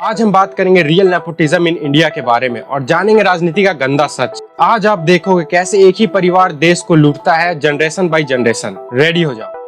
आज हम बात करेंगे रियल नेपोटिज्म इन इंडिया के बारे में और जानेंगे राजनीति का गंदा सच। आज आप देखोगे कैसे एक ही परिवार देश को लूटता है जनरेशन बाय जनरेशन। रेडी हो जाओ।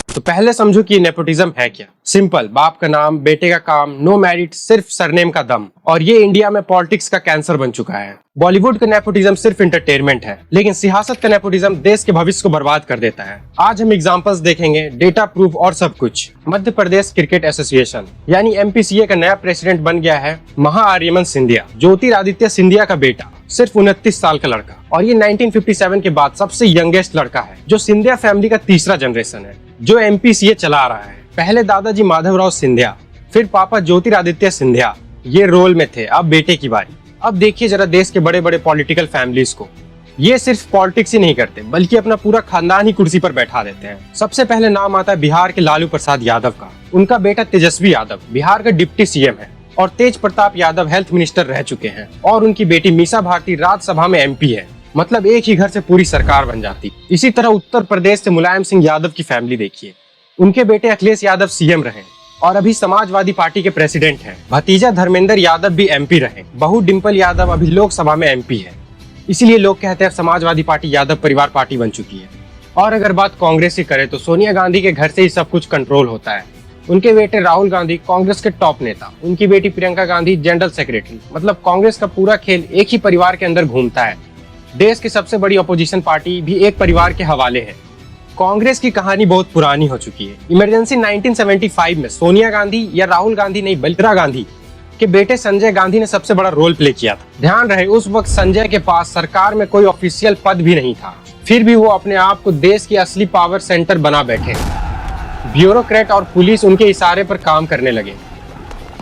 तो पहले समझो कि नेपोटिज्म है क्या। सिंपल, बाप का नाम, बेटे का काम, नो मेरिट, सिर्फ सरनेम का दम। और ये इंडिया में पॉलिटिक्स का कैंसर बन चुका है। बॉलीवुड का नेपोटिज्म सिर्फ एंटरटेनमेंट है, लेकिन सियासत का नेपोटिज्म देश के भविष्य को बर्बाद कर देता है। आज हम एग्जांपल्स देखेंगे, डेटा प्रूफ और सब कुछ। मध्य प्रदेश क्रिकेट एसोसिएशन यानी MPCA का नया प्रेसिडेंट बन गया है महाआर्यमन सिंधिया, ज्योतिरादित्य सिंधिया का बेटा, सिर्फ 29 साल का लड़का। और ये 1957 के बाद सबसे यंगेस्ट लड़का है, जो सिंधिया फैमिली का तीसरा जनरेशन है जो MPCA चला रहा है। पहले दादाजी माधवराव सिंधिया, फिर पापा ज्योतिरादित्य सिंधिया ये रोल में थे। अब बेटे की बारी। अब देखिए जरा देश के बड़े बड़े पॉलिटिकल फैमिलीज को। ये सिर्फ पॉलिटिक्स ही नहीं करते, बल्कि अपना पूरा खानदान ही कुर्सी पर बैठा देते हैं। सबसे पहले नाम आता है बिहार के लालू प्रसाद यादव का। उनका बेटा तेजस्वी यादव बिहार का डिप्टी CM है और तेज प्रताप यादव हेल्थ मिनिस्टर रह चुके हैं। और उनकी बेटी मीसा भारती राज्यसभा में MP है। मतलब एक ही घर से पूरी सरकार बन जाती। इसी तरह उत्तर प्रदेश से मुलायम सिंह यादव की फैमिली देखिए। उनके बेटे अखिलेश यादव CM रहे और अभी समाजवादी पार्टी के प्रेसिडेंट हैं। भतीजा धर्मेंद्र यादव भी MP रहे। बहू डिम्पल यादव अभी लोकसभा में MP है। इसीलिए लोग कहते हैं समाजवादी पार्टी यादव परिवार पार्टी बन चुकी है। और अगर बात कांग्रेस की करें तो सोनिया गांधी के घर से ही सब कुछ कंट्रोल होता है। उनके बेटे राहुल गांधी कांग्रेस के टॉप नेता, उनकी बेटी प्रियंका गांधी जनरल सेक्रेटरी। मतलब कांग्रेस का पूरा खेल एक ही परिवार के अंदर घूमता है। देश की सबसे बड़ी अपोजिशन पार्टी भी एक परिवार के हवाले है। कांग्रेस की कहानी बहुत पुरानी हो चुकी है। इमरजेंसी 1975 में सोनिया गांधी या राहुल गांधी नहीं बल्कि इंदिरा गांधी के बेटे संजय गांधी ने सबसे बड़ा रोल प्ले किया था। ध्यान रहे उस वक्त संजय के पास सरकार में कोई ऑफिशियल पद भी नहीं था, फिर भी वो अपने आप को देश की असली पावर सेंटर बना बैठे। ब्यूरोक्रेट और पुलिस उनके इशारे पर काम करने लगे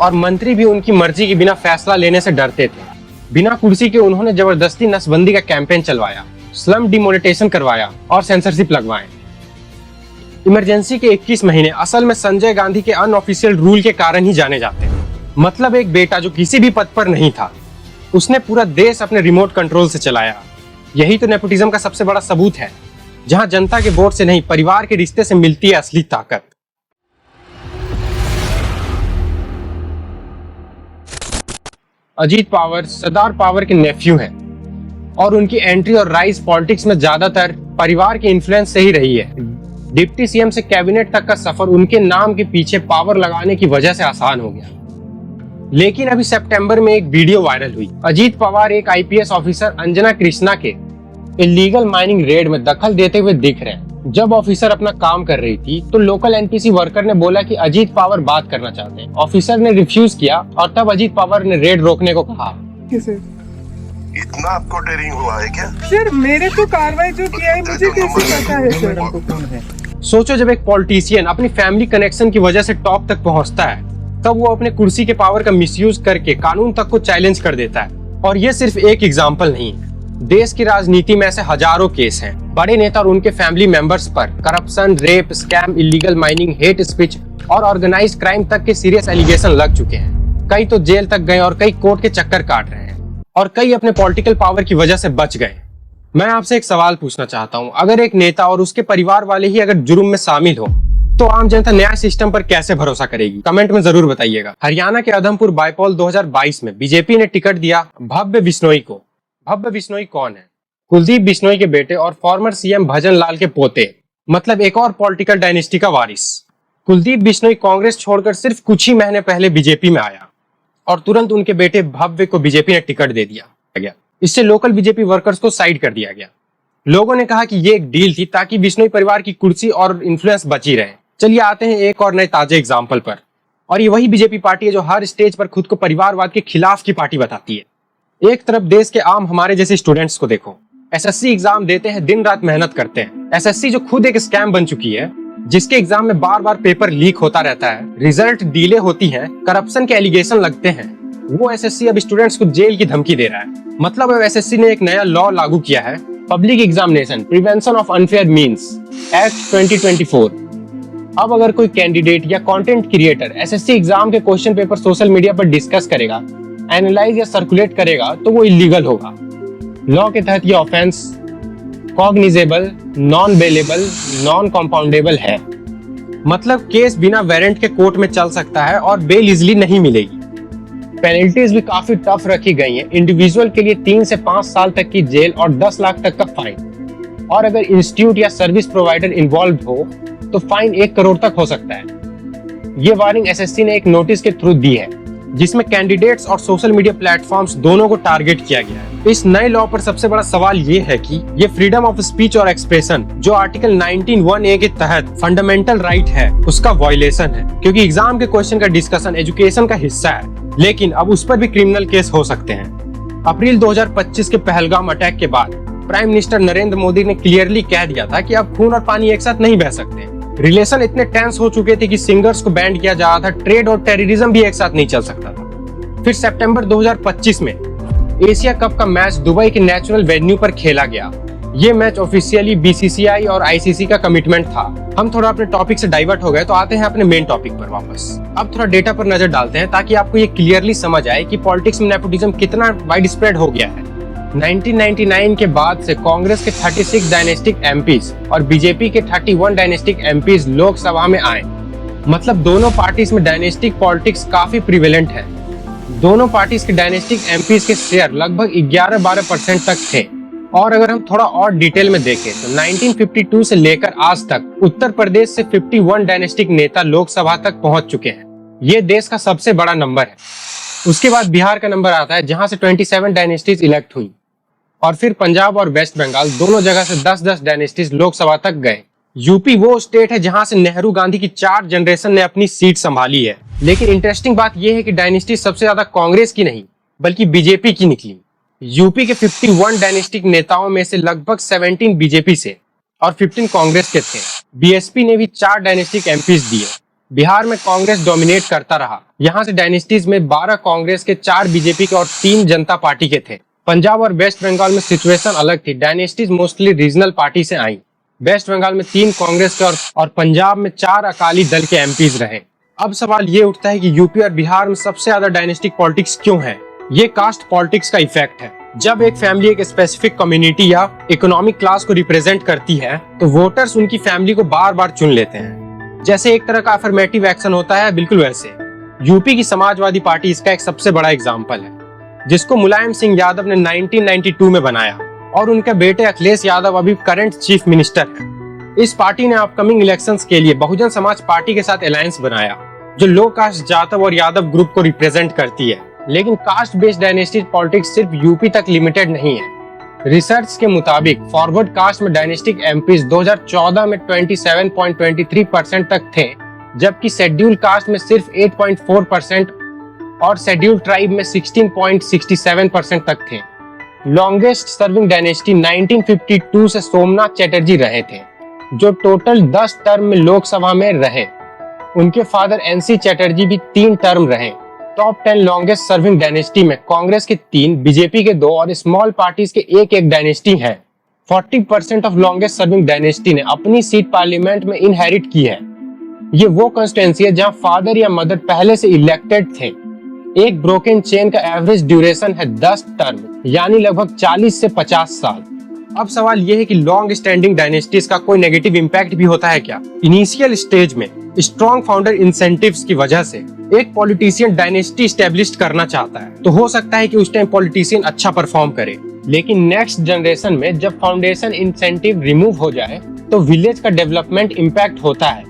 और मंत्री भी उनकी मर्जी के बिना फैसला लेने से डरते थे। बिना कुर्सी के उन्होंने जबरदस्ती नसबंदी का कैंपेन चलवाया, स्लम डिमोनेटाइजेशन करवाया और सेंसरशिप लगवाए। इमरजेंसी के 21 महीने असल में संजय गांधी के अनऑफिशियल रूल के कारण ही जाने जाते हैं। मतलब एक बेटा जो किसी भी पद पर नहीं था, उसने पूरा देश अपने रिमोट कंट्रोल से चलाया। यही तो नेपोटिज्म का सबसे बड़ा सबूत है, जहां जनता के वोट से नहीं परिवार के रिश्ते से मिलती है असली ताकत। अजीत पवार सरदार पवार के नेफ्यू हैं और उनकी एंट्री और राइज पॉलिटिक्स में ज्यादातर परिवार के इन्फ्लुएंस से ही रही है। डिप्टी CM से कैबिनेट तक का सफर उनके नाम के पीछे पावर लगाने की वजह से आसान हो गया। लेकिन अभी सितंबर में एक वीडियो वायरल हुई। अजीत पवार एक IPS ऑफिसर अंजना कृष्णा के इलीगल माइनिंग रेड में दखल देते हुए दिख रहे हैं। जब ऑफिसर अपना काम कर रही थी तो लोकल NPC वर्कर ने बोला कि अजीत पवार बात करना चाहते हैं। ऑफिसर ने रिफ्यूज किया और तब अजीत पवार ने रेड रोकने को कहा। इतना आपको डेयरिंग हुआ है क्या? सर मेरे तो कार्रवाई जो किया है मुझे कैसे पता है सर? सोचो जब एक पॉलिटिशियन अपनी फैमिली कनेक्शन की वजह से टॉप तक पहुंचता है, तब वो अपने कुर्सी के पावर का मिसयूज करके कानून तक को चैलेंज कर देता है। और ये सिर्फ एक एग्जाम्पल नहीं है, देश की राजनीति में ऐसे हजारों केस हैं। बड़े नेता और उनके फैमिली मेंबर्स पर corruption, rape, scam, illegal mining, hate speech और ऑर्गेनाइज्ड क्राइम तक के सीरियस एलिगेशन लग चुके हैं। कई तो जेल तक गए और कई कोर्ट के चक्कर काट रहे हैं और कई अपने पॉलिटिकल पावर की वजह से बच गए। मैं आपसे एक सवाल पूछना चाहता हूँ, अगर एक नेता और उसके परिवार वाले ही अगर जुर्म में शामिल हो तो आम जनता न्याय सिस्टम पर कैसे भरोसा करेगी? कमेंट में जरूर बताइएगा। हरियाणा के अधमपुर बाईपोल 2022 में बीजेपी ने टिकट दिया भव्य बिश्नोई को। भव्य बिश्नोई कौन है? कुलदीप बिश्नोई के बेटे और फॉर्मर CM भजन लाल के पोते, मतलब एक और पॉलिटिकल डायनेस्टी का वारिस। कुलदीप बिश्नोई कांग्रेस छोड़कर सिर्फ कुछ ही महीने पहले बीजेपी में आया और तुरंत उनके बेटे भव्य को बीजेपी ने टिकट दे दिया गया। इससे लोकल बीजेपी वर्कर्स को साइड कर दिया गया। लोगों ने कहा कि ये एक डील थी ताकि बिश्नोई परिवार की कुर्सी और इन्फ्लुएंस बची रहे। चलिए आते हैं एक और नए ताजे एग्जाम्पल पर। और ये वही बीजेपी पार्टी है जो हर स्टेज पर खुद को परिवारवाद के खिलाफ की पार्टी बताती है। एक तरफ देश के आम हमारे जैसे स्टूडेंट्स को देखो, SSC एग्जाम देते हैं, दिन रात मेहनत करते हैं। SSC जो खुद एक स्कैम बन चुकी है, जिसके एग्जाम में बार बार पेपर लीक होता रहता है, रिजल्ट डीले होती हैं, करप्शन के एलिगेशन लगते हैं वो एसएससी अब स्टूडेंट्स को जेल की धमकी दे रहा है। मतलब अब एसएससी ने एक नया लॉ लागू किया है, public examination prevention of unfair means act 2024। अब अगर कोई कैंडिडेट या कंटेंट क्रिएटर एसएससी एग्जाम के क्वेश्चन पेपर सोशल मीडिया पर डिस्कस करेगा, एनालाइज या सर्कुलेट करेगा तो वो इलीगल होगा। लॉ के तहत ये offence cognizable, non bailable, non compoundable है। मतलब केस बिना वारंट के कोर्ट में चल सकता है और बेल इजिली नहीं मिलेगी। पेनल्टीज भी काफी टफ रखी गई हैं। इंडिविजुअल के लिए 3 से 5 साल तक की जेल और 10 लाख तक का फाइन, और अगर इंस्टीट्यूट या सर्विस प्रोवाइडर इन्वॉल्व हो तो फाइन 1 करोड़ तक हो सकता है। ये वार्निंग एसएससी ने एक नोटिस के थ्रू दी है, जिसमें कैंडिडेट्स और सोशल मीडिया प्लेटफॉर्म्स दोनों को टारगेट किया गया है। इस नए लॉ पर सबसे बड़ा सवाल ये है कि ये फ्रीडम ऑफ स्पीच और एक्सप्रेशन जो आर्टिकल 19(1)(a) के तहत फंडामेंटल राइट है, उसका वायलेशन है। क्योंकि एग्जाम के क्वेश्चन का डिस्कशन एजुकेशन का हिस्सा है, लेकिन अब उस पर भी क्रिमिनल केस हो सकते हैं। अप्रैल 2025 के पहलगाम अटैक के बाद प्राइम मिनिस्टर नरेंद्र मोदी ने क्लियरली कह दिया था कि अब खून और पानी एक साथ नहीं बह सकते। रिलेशन इतने टेंस हो चुके थे कि सिंगर्स को बैंड किया जा रहा था, ट्रेड और टेररिज्म भी एक साथ नहीं चल सकता था। फिर सितंबर 2025 में एशिया कप का मैच दुबई के नेचुरल वेन्यू पर खेला गया। ये मैच ऑफिशियली बीसीसीआई और आईसीसी का कमिटमेंट था। हम थोड़ा अपने टॉपिक से डाइवर्ट हो गए, तो आते हैं अपने मेन टॉपिक पर वापस। अब थोड़ा डेटा पर नजर डालते हैं ताकि आपको ये क्लियरली समझ आए कि पॉलिटिक्स में नेपोटिज्म कितना वाइड स्प्रेड हो गया है। 1999 के बाद से कांग्रेस के 36 डायनेस्टिक एमपीज और बीजेपी के 31 डायनेस्टिक एमपीज लोकसभा में आए। मतलब दोनों पार्टीज में डायनेस्टिक पॉलिटिक्स काफी प्रिवेलेंट है। दोनों पार्टीज के डायनेस्टिक एमपीज के शेयर लगभग 11-12% तक थे। और अगर हम थोड़ा और डिटेल में देखें तो 1952 से लेकर आज तक उत्तर प्रदेश से 51 डायनेस्टिक नेता लोकसभा तक पहुंच चुके हैं। ये देश का सबसे बड़ा नंबर है। उसके बाद बिहार का नंबर आता है, जहां से 27 डायनेस्टीज इलेक्ट हुई, और फिर पंजाब और वेस्ट बंगाल दोनों जगह से 10-10 डायनेस्टीज लोकसभा तक गए। यूपी वो स्टेट है जहां से नेहरू गांधी की 4 जनरेशन ने अपनी सीट संभाली है। लेकिन इंटरेस्टिंग बात यह है कि डायनेस्टी सबसे ज्यादा कांग्रेस की नहीं बल्कि बीजेपी की निकली। यूपी के 51 डायनेस्टिक नेताओं में से लगभग 17 बीजेपी से और 15 कांग्रेस के थे। बीएसपी ने भी 4 डायनेस्टिक एमपीज दिए। बिहार में कांग्रेस डोमिनेट करता रहा। यहाँ से डायनेस्टीज में 12 कांग्रेस के, 4 बीजेपी के और 3 जनता पार्टी के थे। पंजाब और वेस्ट बंगाल में सिचुएशन अलग थी। डायनेस्टीज मोस्टली रीजनल पार्टी से आई। वेस्ट बंगाल में 3 कांग्रेस के और पंजाब में 4 अकाली दल के एमपीज रहे। अब सवाल ये उठता है कि यूपी और बिहार में सबसे ज्यादा डायनेस्टिक पॉलिटिक्स क्यों है? ये कास्ट पॉलिटिक्स का इफेक्ट है। जब एक फैमिली एक स्पेसिफिक कम्युनिटी या इकोनॉमिक क्लास को रिप्रेजेंट करती है तो वोटर्स उनकी फैमिली को बार बार चुन लेते हैं। जैसे एक तरह का अफर्मेटिव एक्शन होता है, बिल्कुल वैसे यूपी की समाजवादी पार्टी इसका एक सबसे बड़ा एग्जाम्पल है, जिसको मुलायम सिंह यादव ने 1992 में बनाया और उनके बेटे अखिलेश यादव अभी करंट चीफ मिनिस्टर है। इस पार्टी ने अपकमिंग इलेक्शंस के लिए बहुजन समाज पार्टी के साथ अलायंस बनाया, जो लो कास्ट जाटव और यादव ग्रुप को रिप्रेजेंट करती है। लेकिन कास्ट बेस्ड डायनेस्टी पॉलिटिक्स सिर्फ यूपी तक लिमिटेड नहीं है। रिसर्च के मुताबिक फॉरवर्ड कास्ट में डायनेस्टिक एमपीज 2014 में 27.23% तक थे, जबकि शेड्यूल कास्ट में सिर्फ 8.4% और शेड्यूल ट्राइब में 16.67% तक थे। लॉन्गेस्ट सर्विंग डायनेस्टी 1952 से सोमनाथ चटर्जी रहे थे, जो टोटल 10 टर्म में लोकसभा में रहे। उनके फादर एनसी चटर्जी भी 3 टर्म रहे। टॉप 10 लॉन्गेस्ट सर्विंग डायनेस्टी में कांग्रेस के 3, बीजेपी के 2 और स्मॉल पार्टीज के एक डायनेस्टी है। 40% ऑफ लॉन्गेस्ट सर्विंग डायनेस्टी ने अपनी सीट पार्लियामेंट में इनहेरिट की है। ये वो कंस्टिट्यूएंसी है जहां फादर या मदर पहले से इलेक्टेड थे। एक ब्रोकन चेन का एवरेज ड्यूरेशन है 10 टर्म, यानी लगभग 40 से 50 साल। अब सवाल यह है कि लॉन्ग स्टैंडिंग डायनेस्टीज का कोई नेगेटिव इम्पैक्ट भी होता है क्या? इनिशियल स्टेज में स्ट्रॉन्ग फाउंडर इंसेंटिव्स की वजह से एक पॉलिटिशियन डायनेस्टी स्टैब्लिश करना चाहता है तो हो सकता है कि उस टाइम पॉलिटिशियन अच्छा परफॉर्म करे। लेकिन नेक्स्ट जनरेशन में जब फाउंडेशन इंसेंटिव रिमूव हो जाए तो विलेज का डेवलपमेंट इम्पैक्ट होता है।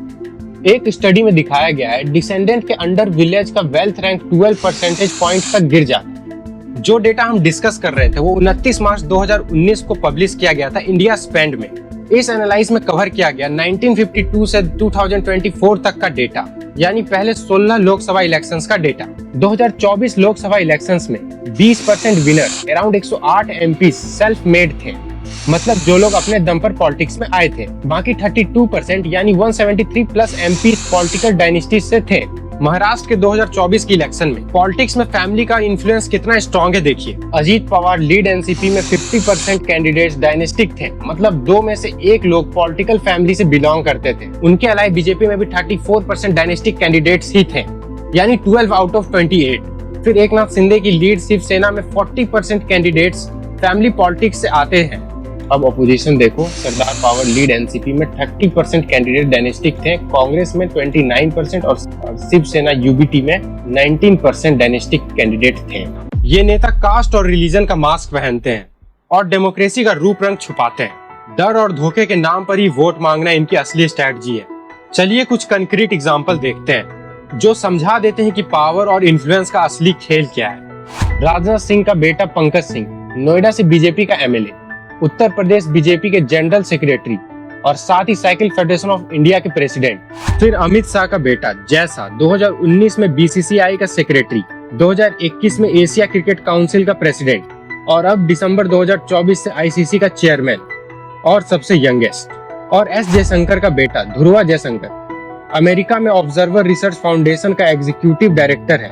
एक स्टडी में दिखाया गया है डिसेंडेंट के अंडर विलेज का वेल्थ रैंक 12 परसेंटेज पॉइंट तक गिर जाता है। जो डेटा हम डिस्कस कर रहे थे वो 29 मार्च 2019 को पब्लिश किया गया था इंडिया स्पेंड में। इस एनालाइज में कवर किया गया 1952 से 2024 तक का डेटा, यानी पहले 16 लोकसभा इलेक्शंस का डेटा। 2024 लोकसभा इलेक्शंस में 20% winner around 108 MP self made थे, मतलब जो लोग अपने दम पर पॉलिटिक्स में आए थे। बाकी 32% यानी 173 प्लस एमपी पॉलिटिकल डायनेस्टी से थे। महाराष्ट्र के 2024 की इलेक्शन में पॉलिटिक्स में फैमिली का इन्फ्लुएंस कितना स्ट्रॉन्ग है देखिए। अजीत पवार लीड एनसीपी में 50% कैंडिडेट्स डायनेस्टिक थे, मतलब 2 में से 1 लोग पॉलिटिकल फैमिली से बिलोंग करते थे। उनके अलावा बीजेपी में भी 34% डायनेस्टिक कैंडिडेट्स ही थे, यानी 12 आउट ऑफ 28। फिर एकनाथ शिंदे की लीड शिवसेना में 40% कैंडिडेट्स फैमिली पॉलिटिक्स से आते हैं। अब अपोजिशन देखो, सरदार पावर लीड एनसीपी में 30% कैंडिडेट डायनेस्टिक थे, कांग्रेस में 29% और शिवसेना यूबीटी में 19% डायनेस्टिक कैंडिडेट थे। ये नेता कास्ट और रिलीजन का मास्क पहनते हैं और डेमोक्रेसी का रूप रंग छुपाते हैं। डर और धोखे के नाम पर ही वोट मांगना इनकी असली स्ट्रैटेजी है। चलिए कुछ कंक्रीट एग्जाम्पल देखते हैं जो समझा देते हैं कि पावर और इन्फ्लुएंस का असली खेल क्या है। राजनाथ सिंह का बेटा पंकज सिंह नोएडा से बीजेपी का एमएलए, उत्तर प्रदेश बीजेपी के जनरल सेक्रेटरी और साथ ही साइकिल फेडरेशन ऑफ इंडिया के प्रेसिडेंट। फिर अमित शाह का बेटा जैसा 2019 में बीसीसीआई का सेक्रेटरी, 2021 में एशिया क्रिकेट काउंसिल का प्रेसिडेंट और अब दिसंबर 2024 से आईसीसी का चेयरमैन और सबसे यंगेस्ट। और एस जयशंकर का बेटा ध्रुवा जयशंकर अमेरिका में ऑब्जर्वर रिसर्च फाउंडेशन का एग्जीक्यूटिव डायरेक्टर है।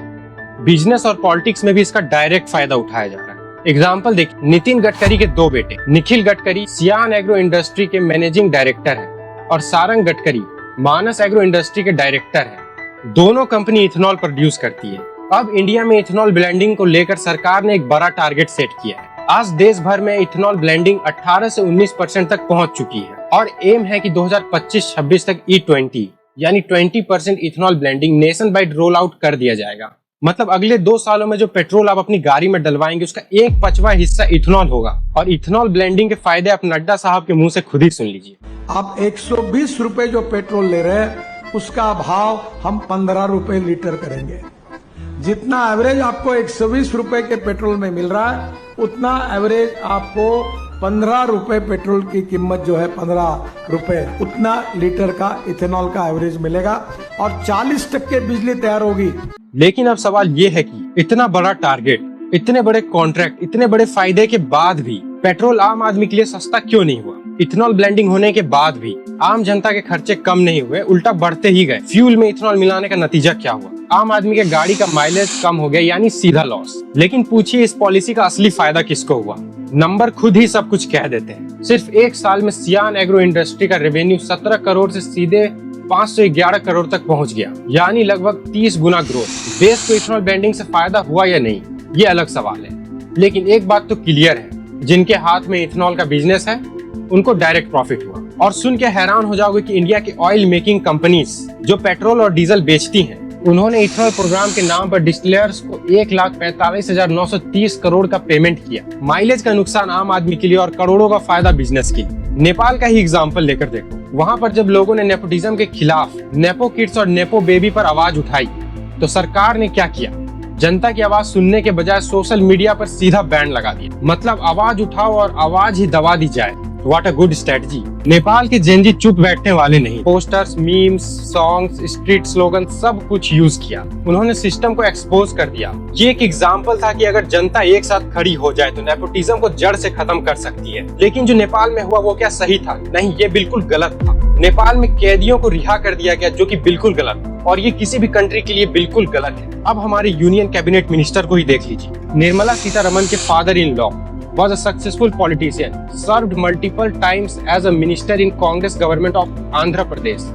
बिजनेस और पॉलिटिक्स में भी इसका डायरेक्ट फायदा उठाया जा रहा है। एग्जाम्पल देखिए, नितिन गडकरी के 2 बेटे, निखिल गडकरी सियान एग्रो इंडस्ट्री के मैनेजिंग डायरेक्टर हैं और सारंग गडकरी मानस एग्रो इंडस्ट्री के डायरेक्टर हैं। दोनों कंपनी इथेनॉल प्रोड्यूस करती है। अब इंडिया में इथेनॉल ब्लेंडिंग को लेकर सरकार ने एक बड़ा टारगेट सेट किया है। आज देश भर में इथेनॉल ब्लेंडिंग 18 से 19% तक पहुंच चुकी है और एम है कि 2025-26 तक E20 यानी 20% ethanol blending nation wide roll out कर दिया जाएगा। मतलब अगले 2 सालों में जो पेट्रोल आप अपनी गाड़ी में डलवाएंगे उसका 1/5 हिस्सा इथेनॉल होगा। और इथेनॉल ब्लेंडिंग के फायदे आप नड्डा साहब के मुंह से खुद ही सुन लीजिए। आप 120 रुपए जो पेट्रोल ले रहे हैं उसका भाव हम 15 रुपए लीटर करेंगे। जितना एवरेज आपको 120 रुपए के पेट्रोल में मिल रहा है उतना एवरेज आपको 15 रुपए पेट्रोल की कीमत जो है 15 रुपए उतना लीटर का इथेनॉल का एवरेज मिलेगा और 40% बिजली तैयार होगी। लेकिन अब सवाल ये है कि इतना बड़ा टारगेट, इतने बड़े कॉन्ट्रैक्ट, इतने बड़े फायदे के बाद भी पेट्रोल आम आदमी के लिए सस्ता क्यों नहीं हुआ? इथेनॉल ब्लेंडिंग होने के बाद भी आम जनता के खर्चे कम नहीं हुए, उल्टा बढ़ते ही गए। फ्यूल में इथेनॉल मिलाने का नतीजा क्या हुआ? आम आदमी के गाड़ी का माइलेज कम हो गया, यानी सीधा लॉस। लेकिन पूछिए इस पॉलिसी का असली फायदा किसको हुआ? नंबर खुद ही सब कुछ कह देते हैं। सिर्फ 1 साल में सियान एग्रो इंडस्ट्री का रेवेन्यू 17 करोड़ से सीधे 511 करोड़ तक पहुंच गया, यानी लगभग 30 गुना ग्रोथ। देश को इथेनॉल ब्लेंडिंग से फायदा हुआ या नहीं, ये अलग सवाल है। लेकिन एक बात तो क्लियर है, जिनके हाथ में इथेनॉल का बिजनेस है उनको डायरेक्ट प्रॉफिट हुआ। और सुन के हैरान हो जाओगे कि इंडिया की ऑयल मेकिंग कंपनीज जो पेट्रोल और डीजल बेचती हैं, उन्होंने इथेनॉल प्रोग्राम के नाम पर डिस्टिलर्स को 1,45,930 करोड़ का पेमेंट किया। माइलेज का नुकसान आम आदमी के लिए और करोड़ों का फायदा बिजनेस के लिए। नेपाल का ही एग्जाम्पल लेकर देखो, वहाँ पर जब लोगों ने नेपोटिज्म के खिलाफ नेपो किड्स और नेपो बेबी पर आवाज उठाई तो सरकार ने क्या किया? जनता की आवाज सुनने के बजाय सोशल मीडिया पर सीधा बैन लगा दिया। मतलब आवाज उठाओ और आवाज ही दबा दी जाए। What a good strategy. Nepal के जेनजी चुप बैठने वाले नहीं, posters, memes, songs, street slogan सब कुछ यूज किया। उन्होंने सिस्टम को एक्सपोज कर दिया। ये एक एग्जाम्पल था कि अगर जनता एक साथ खड़ी हो जाए तो नेपोटिज्म को जड़ से खत्म कर सकती है। लेकिन जो नेपाल में हुआ वो क्या सही था? नहीं, ये बिल्कुल गलत था। नेपाल में कैदियों को रिहा कर दिया गया, जो कि बिल्कुल गलत था और ये किसी भी कंट्री के लिए बिल्कुल गलत है। अब हमारे यूनियन कैबिनेट मिनिस्टर को ही देख लीजिए। निर्मला सीतारमन के father in law was a successful politician, served multiple times as a minister in Congress government of Andhra Pradesh,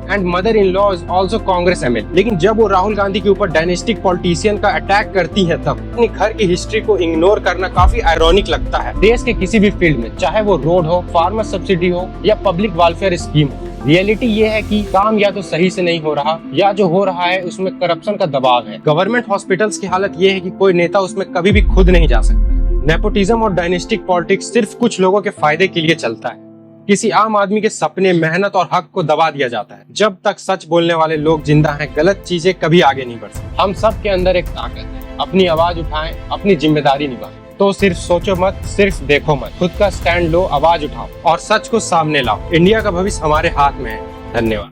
and mother-in-law is also Congress ML। लेकिन जब वो राहुल गांधी के ऊपर डायनेस्टिक पॉलिटिशियन का अटैक करती है तब अपने घर की हिस्ट्री को इग्नोर करना काफी आयरॉनिक लगता है। देश के किसी भी फील्ड में, चाहे वो रोड हो, फार्मर सब्सिडी हो या पब्लिक वेलफेयर स्कीम हो, रियलिटी ये है कि काम या तो सही से नहीं हो रहा या जो हो रहा है उसमें करप्शन का दबाव है। गवर्नमेंट हॉस्पिटल्स की हालत ये है कि कोई नेता उसमें कभी भी खुद नहीं जा सकता। नेपोटिज्म और डायनेस्टिक पॉलिटिक्स सिर्फ कुछ लोगों के फायदे के लिए चलता है। किसी आम आदमी के सपने, मेहनत और हक को दबा दिया जाता है। जब तक सच बोलने वाले लोग जिंदा हैं, गलत चीजें कभी आगे नहीं बढ़ सकती। हम सब के अंदर एक ताकत है। अपनी आवाज उठाएं, अपनी जिम्मेदारी निभाएं। तो सिर्फ सोचो मत, सिर्फ देखो मत, खुद का स्टैंड लो, आवाज उठाओ और सच को सामने लाओ। इंडिया का भविष्य हमारे हाथ में है। धन्यवाद।